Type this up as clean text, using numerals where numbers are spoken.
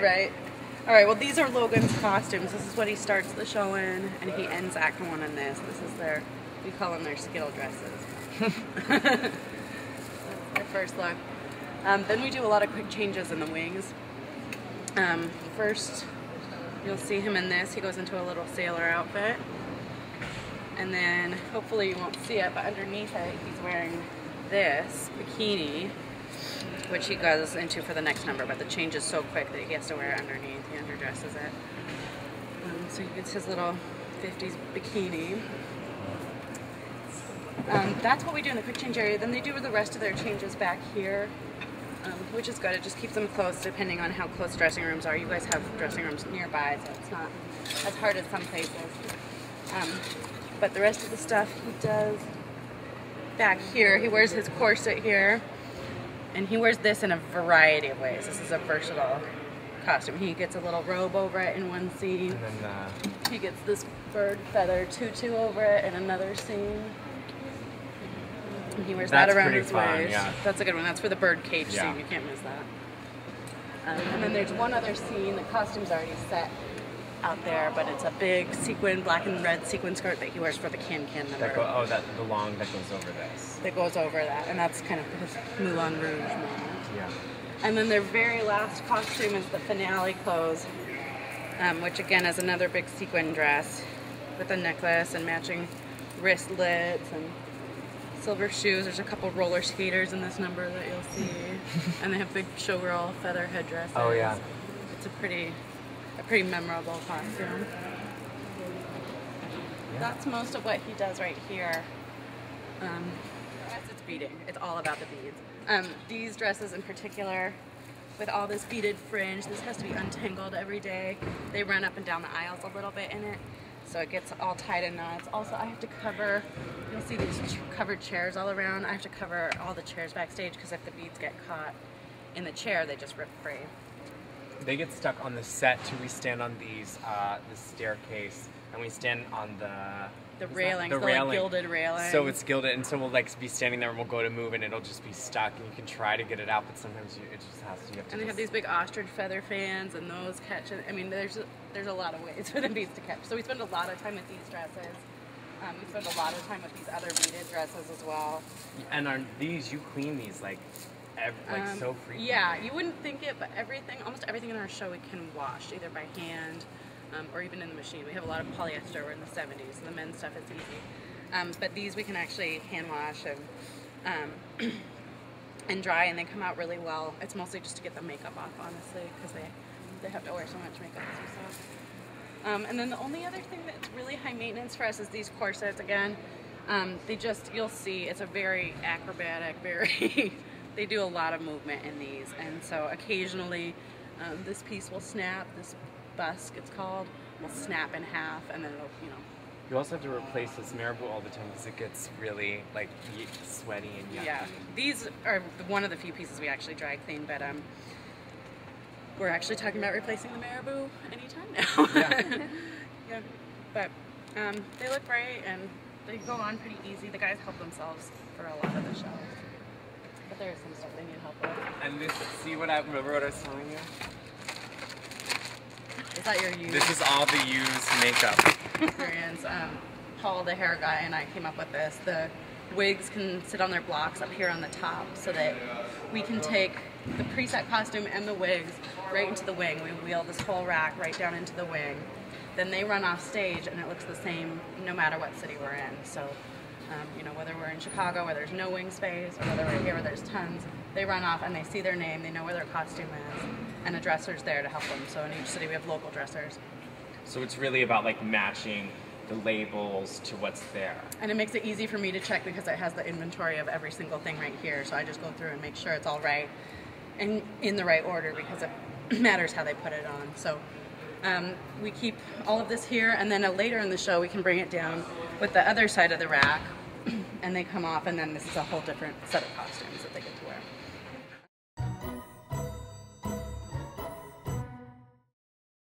Right. All right, well, these are Logan's costumes. This is what he starts the show in, and he ends Act 1 in this. This is their, we call them their Skittle dresses. That's their first look. Then we do a lot of quick changes in the wings. First, you'll see him in this. He goes into a little sailor outfit. And then, hopefully you won't see it, but underneath it, he's wearing this bikini, which he goes into for the next number, but the change is so quick that he has to wear it underneath. He underdresses it. So he gets his little 50s bikini. That's what we do in the quick change area. Then they do the rest of their changes back here, which is good. It just keeps them close depending on how close dressing rooms are. You guys have dressing rooms nearby, so it's not as hard as some places. But the rest of the stuff he does back here, he wears his corset here. And he wears this in a variety of ways. This is a versatile costume. He gets a little robe over it in one scene. And then he gets this bird feather tutu over it in another scene. And he wears that around his waist. Yeah. That's a good one. That's for the bird cage scene. You can't miss that. And then there's one other scene. The costume's already set out there, but it's a big sequin, black and red sequin skirt that he wears for the Can-Can number. The long that goes over this. That goes over that, and that's kind of his Moulin Rouge moment. Yeah. And then their very last costume is the finale clothes, which again is another big sequin dress with a necklace and matching wristlets and silver shoes. There's a couple roller skaters in this number that you'll see, and they have big showgirl feather headdresses. Oh yeah. It's a pretty memorable costume. Yeah. That's most of what he does right here. It's beading. It's all about the beads. These dresses in particular, with all this beaded fringe, this has to be untangled every day. They run up and down the aisles a little bit in it, so it gets all tied in knots. Also, I have to cover, you'll see these covered chairs all around. I have to cover all the chairs backstage because if the beads get caught in the chair, they just rip free. They get stuck on the set too. We stand on these, this staircase, and we stand on the railing, the railing. like gilded railing. So it's gilded, and so we'll like be standing there, and we'll go to move, and it'll just be stuck, and you can try to get it out, but sometimes it just has to. You have to. And they have these big ostrich feather fans, and those catch it. I mean, there's a lot of ways for the beads to catch. So we spend a lot of time with these dresses. We spend a lot of time with these other beaded dresses as well. And are these, you clean these like so frequently? Yeah, you wouldn't think it, but almost everything in our show we can wash, either by hand or even in the machine. We have a lot of polyester. We're in the 70s, so the men's stuff is easy. But these we can actually hand wash and dry, and they come out really well. It's mostly just to get the makeup off, honestly, because they have to wear so much makeup, as you saw. And then the only other thing that's really high maintenance for us is these corsets. Again, you'll see, it's a very acrobatic, they do a lot of movement in these, and so occasionally this piece will snap, this busk it's called, will snap in half, and then it'll, You also have to replace this marabou all the time because it gets really like sweaty and yucky. Yeah, these are one of the few pieces we actually dry clean, but we're actually talking about replacing the marabou anytime now. Yeah. Yeah, but they look great and they go on pretty easy. The guys help themselves for a lot of the shows. But there's some stuff they need help with. And this, remember what I was telling you? Is that your used? This is all the used makeup. Experience. Paul, the hair guy, and I came up with this. The wigs can sit on their blocks up here on the top so that we can take the preset costume and the wigs right into the wing. We wheel this whole rack right down into the wing. Then they run off stage and it looks the same no matter what city we're in. So, whether we're in Chicago where there's no wing space or whether we're here where there's tons, they run off and they see their name, they know where their costume is, and a dresser's there to help them. So in each city we have local dressers. So it's really about like matching the labels to what's there. And it makes it easy for me to check because it has the inventory of every single thing right here. So I just go through and make sure it's all right and in the right order because it matters how they put it on. So we keep all of this here, and then later in the show we can bring it down with the other side of the rack and they come off, and then this is a whole different set of costumes that they get